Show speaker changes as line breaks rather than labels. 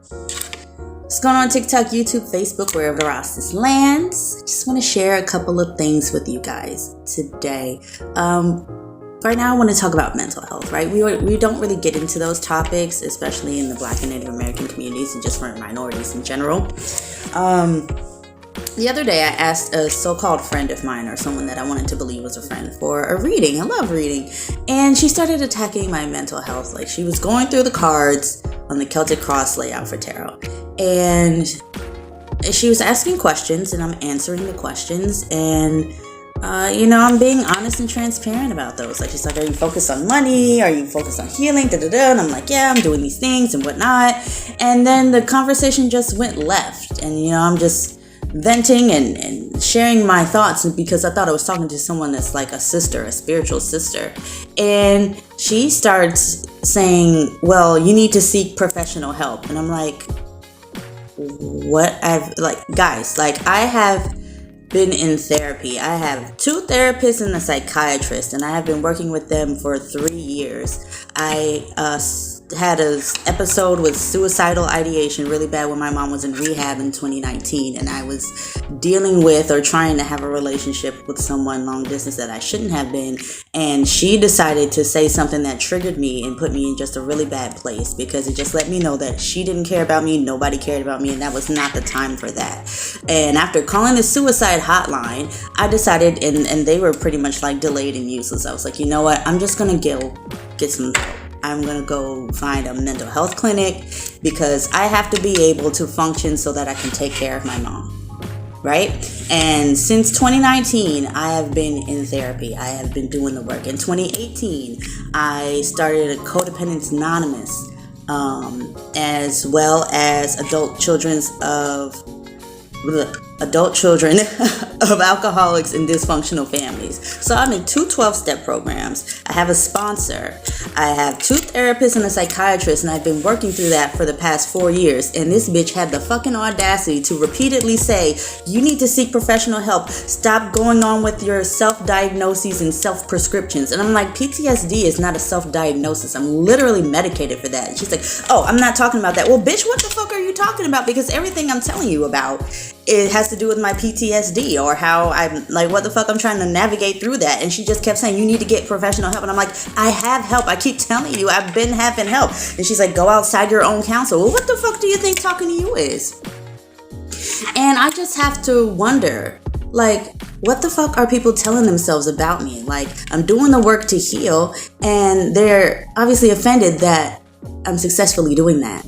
What's going on TikTok, YouTube, Facebook, wherever the Rosses lands? Just want to share a couple of things with you guys today. Right now I want to talk about mental health, right? We don't really get into those topics, especially in the Black and Native American communities and just for minorities in general. The other day I asked a so-called friend of mine, or someone that I wanted to believe was a friend, for a reading. I love reading. And she started attacking my mental health. Like, she was going through the cards on the Celtic Cross layout for tarot. And she was asking questions, and I'm answering the questions. And, I'm being honest and transparent about those. Like, she's like, are you focused on money? Are you focused on healing? And I'm like, yeah, I'm doing these things and whatnot. And then the conversation just went left. And, I'm just venting and sharing my thoughts because I thought I was talking to someone that's like a sister, a spiritual sister. And she starts saying, well, you need to seek professional help. And I'm like, what? Guys, I have been in therapy. I have 2 therapists and a psychiatrist, and I have been working with them for 3 years. I had an episode with suicidal ideation really bad when my mom was in rehab in 2019, and I was dealing with or trying to have a relationship with someone long distance that I shouldn't have been, and she decided to say something that triggered me and put me in just a really bad place because it just let me know that she didn't care about me, nobody cared about me, and that was not the time for that. And after calling the suicide hotline, I decided, and they were pretty much like delayed and useless. I was like, you know what, I'm just gonna get some help. I'm going to go find a mental health clinic because I have to be able to function so that I can take care of my mom, right? And since 2019, I have been in therapy. I have been doing the work. In 2018, I started a Codependents Anonymous, as well as adult children of alcoholics and dysfunctional families. So I'm in 2 12-step programs. I have a sponsor. I have 2 therapists and a psychiatrist, and I've been working through that for the past 4 years. And this bitch had the fucking audacity to repeatedly say, you need to seek professional help. Stop going on with your self-diagnoses and self-prescriptions. And I'm like, PTSD is not a self-diagnosis. I'm literally medicated for that. And she's like, oh, I'm not talking about that. Well, bitch, what the fuck are you talking about? Because everything I'm telling you about, it has to do with my PTSD or how I'm like, what the fuck, I'm trying to navigate through that. And she just kept saying, you need to get professional help. And I'm like, I have help. I keep telling you, I've been having help. And she's like, go outside your own counsel. Well, what the fuck do you think talking to you is? And I just have to wonder, like, what the fuck are people telling themselves about me? Like, I'm doing the work to heal, and they're obviously offended that I'm successfully doing that.